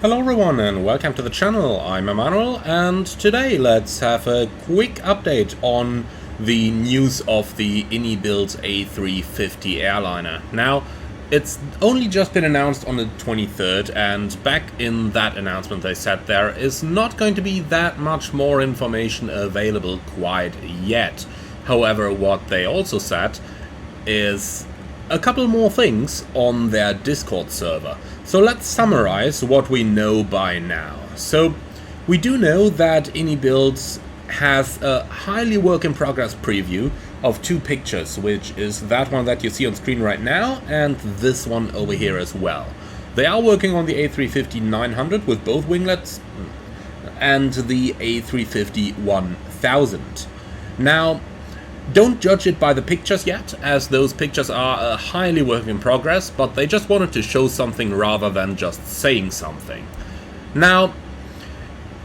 Hello everyone and welcome to the channel. I'm Emmanuel and today let's have a quick update on the news of the iniBuilds A350 airliner. Now, it's only just been announced on the 23rd, and back in that announcement they said there is not going to be that much more information available quite yet. However, what they also said is a couple more things on their Discord server. So let's summarize what we know by now. So we do know that iniBuilds has a highly work in progress preview of two pictures, which is that one that you see on screen right now and this one over here as well. They are working on the A350-900 with both winglets and the A350-1000. Now, don't judge it by the pictures yet, as those pictures are a highly work in progress, but they just wanted to show something rather than just saying something. Now,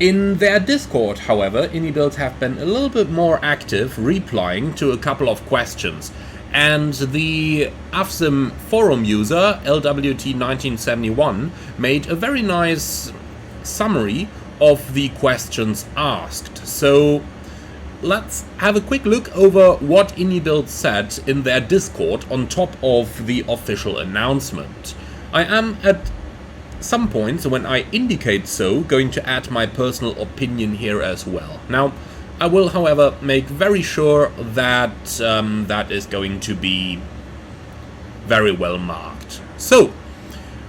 in their Discord, however, iniBuilds have been a little bit more active, replying to a couple of questions. And the AFSIM forum user, LWT1971, made a very nice summary of the questions asked. So let's have a quick look over what iniBuilds said in their Discord on top of the official announcement. I am at some points, when I indicate so, going to add my personal opinion here as well. Now, I will, however, make very sure that that is going to be very well marked. So,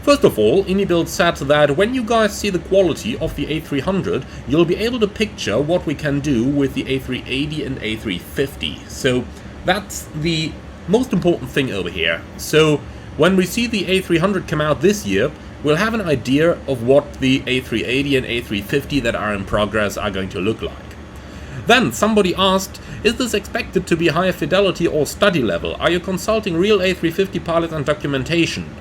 first of all, iniBuilds said that when you guys see the quality of the A300, you'll be able to picture what we can do with the A380 and A350. So that's the most important thing over here. So when we see the A300 come out this year, we'll have an idea of what the A380 and A350 that are in progress are going to look like. Then somebody asked, is this expected to be higher fidelity or study level? Are you consulting real A350 pilots and documentation?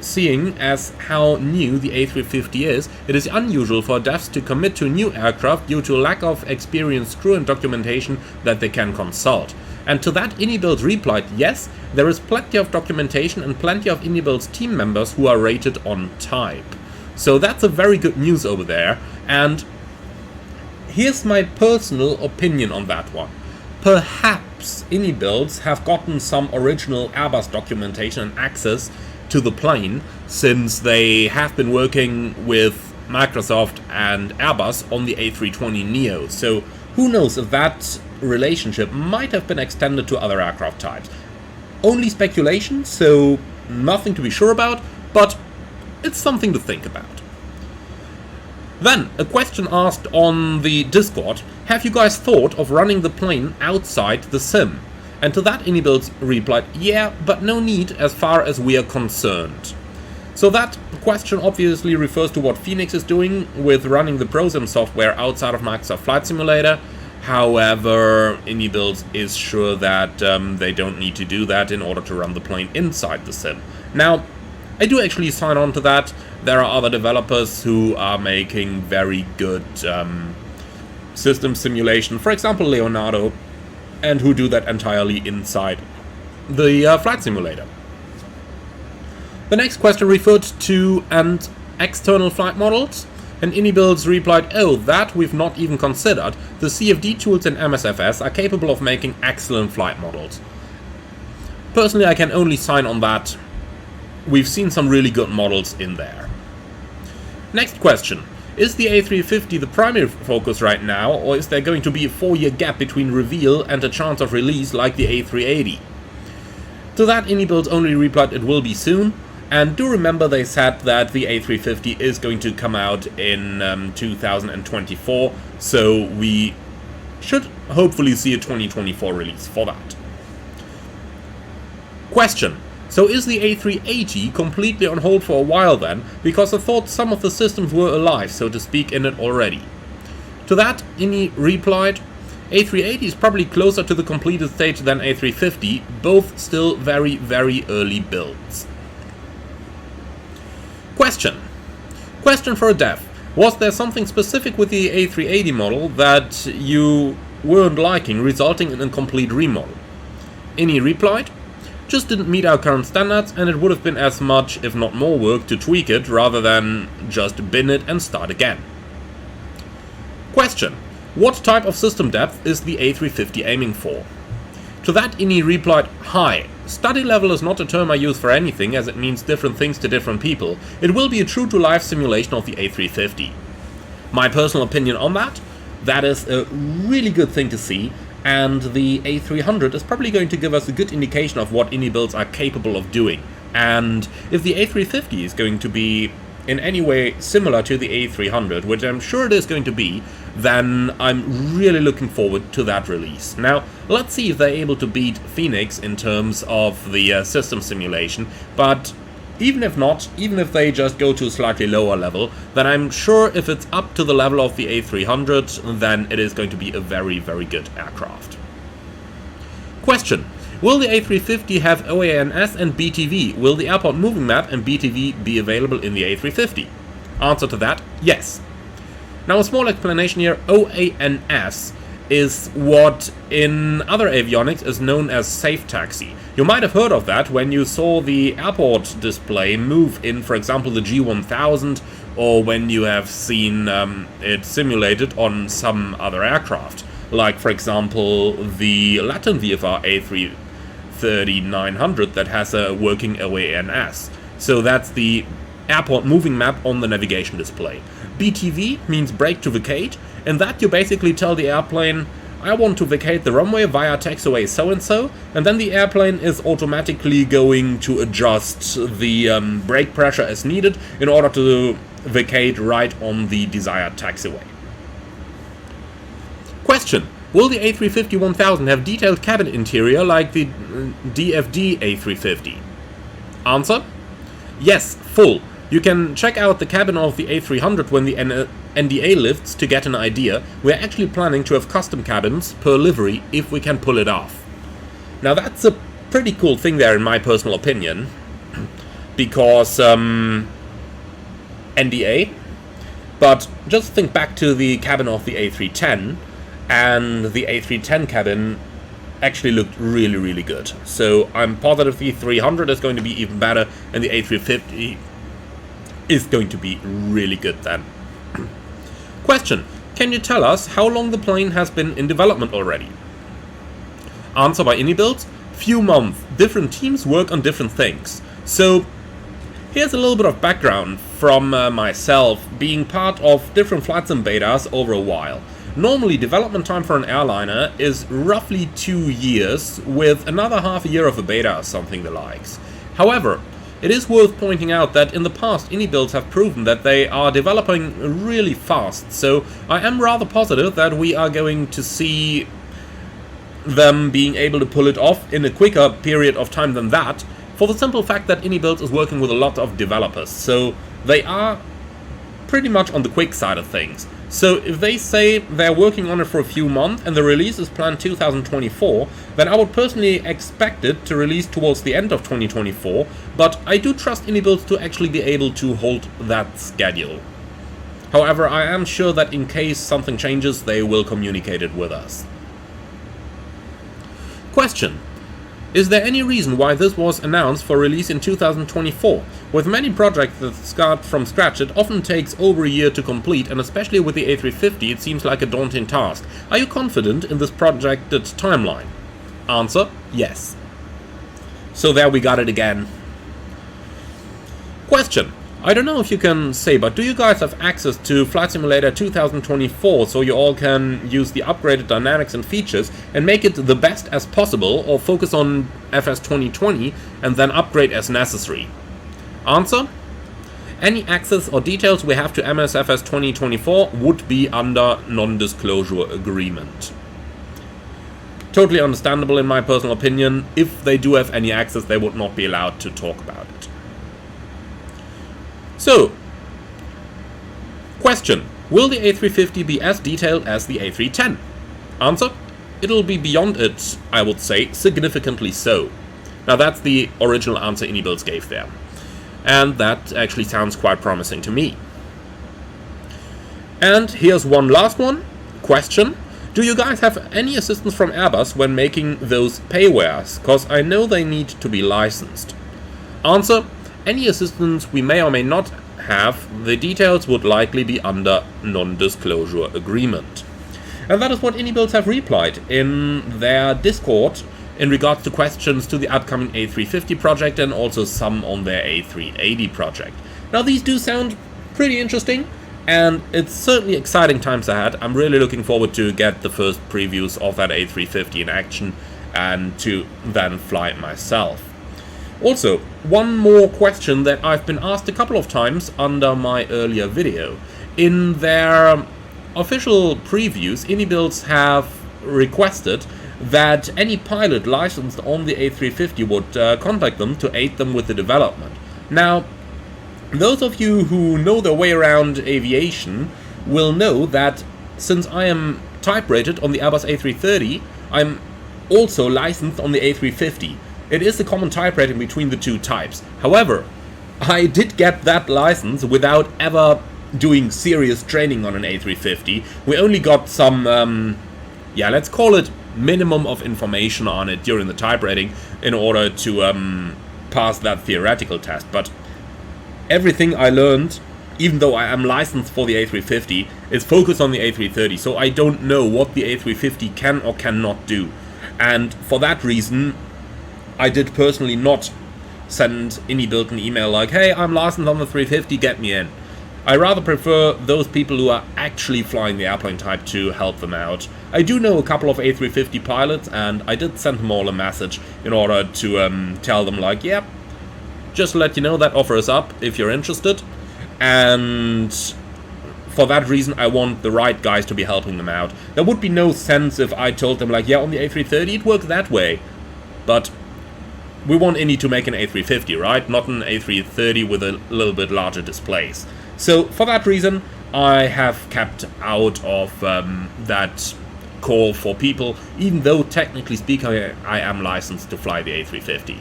Seeing as how new the A350 is, it is unusual for devs to commit to new aircraft due to lack of experienced crew and documentation that they can consult. And to that iniBuilds replied, yes, there is plenty of documentation and plenty of iniBuilds team members who are rated on type. So that's a very good news over there, and here's my personal opinion on that one. Perhaps iniBuilds have gotten some original Airbus documentation and access to the plane, since they have been working with Microsoft and Airbus on the A320neo. So who knows if that relationship might have been extended to other aircraft types. Only speculation, so nothing to be sure about, but it's something to think about. Then, a question asked on the Discord, have you guys thought of running the plane outside the sim? And to that iniBuilds replied, yeah, but no need as far as we are concerned. So that question obviously refers to what Phoenix is doing with running the ProSim software outside of Microsoft Flight Simulator. However, iniBuilds is sure that they don't need to do that in order to run the plane inside the sim. Now, I do actually sign on to that. There are other developers who are making very good system simulation, for example Leonardo, and who do that entirely inside the flight simulator. The next question referred to external flight models, and iniBuilds replied, oh, that we've not even considered. The CFD tools in MSFS are capable of making excellent flight models. Personally, I can only sign on that. We've seen some really good models in there. Next question. Is the A350 the primary focus right now, or is there going to be a 4-year gap between reveal and a chance of release like the A380? To that, iniBuilds only replied it will be soon, and do remember they said that the A350 is going to come out in 2024, so we should hopefully see a 2024 release for that. Question. So is the A380 completely on hold for a while then, because I thought some of the systems were alive, so to speak, in it already? To that, ini replied, A380 is probably closer to the completed stage than A350, both still very, very early builds. Question for a dev. Was there something specific with the A380 model that you weren't liking, resulting in a complete remodel? Ini replied, just didn't meet our current standards, and it would have been as much, if not more work to tweak it rather than just bin it and start again. Question: what type of system depth is the A350 aiming for? To that, Ini replied, "Hi. Study level is not a term I use for anything, as it means different things to different people. It will be a true-to-life simulation of the A350. My personal opinion on that? That is a really good thing to see, and the A300 is probably going to give us a good indication of what iniBuilds are capable of doing. And if the A350 is going to be in any way similar to the A300, which I'm sure it is going to be, then I'm really looking forward to that release. Now, let's see if they're able to beat Phoenix in terms of the system simulation, but even if not, even if they just go to a slightly lower level, then I'm sure if it's up to the level of the A300, then it is going to be a very, very good aircraft. Question: will the A350 have OANS and BTV? Will the airport moving map and BTV be available in the A350? Answer to that: yes. Now, a small explanation here. OANS is what in other avionics is known as safe taxi. You might have heard of that when you saw the airport display move in, for example, the G1000, or when you have seen it simulated on some other aircraft, like, for example, the Latin VFR A330-900 that has a working OANS. So that's the airport moving map on the navigation display. BTV means brake to vacate, and that you basically tell the airplane, I want to vacate the runway via taxiway so-and-so, and then the airplane is automatically going to adjust the brake pressure as needed in order to vacate right on the desired taxiway. Question: will the A350-1000 have detailed cabin interior like the DFD A350? Answer: yes, full. You can check out the cabin of the A300 when the NDA lifts to get an idea. We're actually planning to have custom cabins per livery if we can pull it off. Now that's a pretty cool thing there in my personal opinion, because NDA, but just think back to the cabin of the A310, and the A310 cabin actually looked really, really good. So I'm positive the 300 is going to be even better, and the A350 is going to be really good then. Question: can you tell us how long the plane has been in development already? Answer by iniBuilds: few months. Different teams work on different things. So here's a little bit of background from myself, being part of different flight sim betas over a while. Normally, development time for an airliner is roughly 2 years, with another half a year of a beta or something the likes. However, it is worth pointing out that in the past, iniBuilds have proven that they are developing really fast, so I am rather positive that we are going to see them being able to pull it off in a quicker period of time than that, for the simple fact that iniBuilds is working with a lot of developers, so they are pretty much on the quick side of things. So if they say they're working on it for a few months and the release is planned 2024, then I would personally expect it to release towards the end of 2024, but I do trust iniBuilds to actually be able to hold that schedule. However, I am sure that in case something changes, they will communicate it with us. Question: is there any reason why this was announced for release in 2024? With many projects that start from scratch, it often takes over a year to complete, and especially with the A350, it seems like a daunting task. Are you confident in this projected timeline? Answer: yes. So there we got it again. Question: I don't know if you can say, but do you guys have access to Flight Simulator 2024 so you all can use the upgraded dynamics and features and make it the best as possible, or focus on FS 2020 and then upgrade as necessary? Answer: any access or details we have to MSFS 2024 would be under non-disclosure agreement. Totally understandable in my personal opinion. If they do have any access, they would not be allowed to talk about it. So, question: will the A350 be as detailed as the A310? Answer: it'll be beyond it, I would say, significantly so. Now that's the original answer iniBuilds gave there. And that actually sounds quite promising to me. And here's one last one. Question: Do you guys have any assistance from Airbus when making those paywares? Because I know they need to be licensed. Answer: any assistance we may or may not have, the details would likely be under non-disclosure agreement. And that is what iniBuilds have replied in their Discord in regards to questions to the upcoming A350 project and also some on their A380 project. Now these do sound pretty interesting, and it's certainly exciting times ahead. I'm really looking forward to get the first previews of that A350 in action and to then fly it myself. Also, one more question that I've been asked a couple of times under my earlier video. In their official previews, iniBuilds have requested that any pilot licensed on the A350 would contact them to aid them with the development. Now, those of you who know their way around aviation will know that since I am type rated on the Airbus A330, I'm also licensed on the A350. It is a common type rating between the two types. However, I did get that license without ever doing serious training on an A350. We only got some, let's call it minimum of information on it during the type rating in order to pass that theoretical test. But everything I learned, even though I am licensed for the A350, is focused on the A330, so I don't know what the A350 can or cannot do. And for that reason, I did personally not send iniBuild an email like, hey, I'm licensed on the 350, get me in. I rather prefer those people who are actually flying the airplane type to help them out. I do know a couple of A350 pilots, and I did send them all a message in order to tell them like, yep, just to let you know that offer is up if you're interested. And for that reason, I want the right guys to be helping them out. There would be no sense if I told them like, yeah, on the A330 it works that way. But we want ini to make an A350, right? Not an A330 with a little bit larger displays. So for that reason, I have kept out of that call for people, even though technically speaking I am licensed to fly the A350.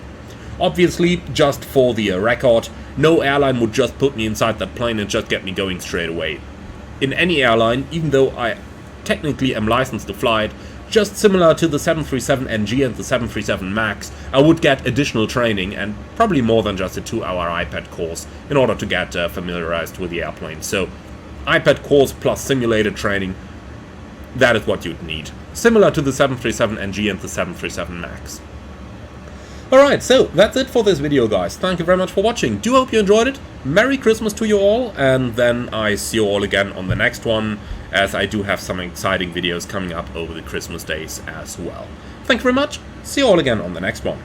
Obviously, just for the record, no airline would just put me inside that plane and just get me going straight away. In any airline, even though I technically am licensed to fly it, just similar to the 737NG and the 737 MAX, I would get additional training and probably more than just a 2-hour iPad course in order to get familiarized with the airplane. So, iPad course plus simulated training, that is what you'd need. Similar to the 737NG and the 737 MAX. Alright, so that's it for this video, guys. Thank you very much for watching. Do hope you enjoyed it. Merry Christmas to you all, and then I see you all again on the next one, as I do have some exciting videos coming up over the Christmas days as well. Thank you very much. See you all again on the next one.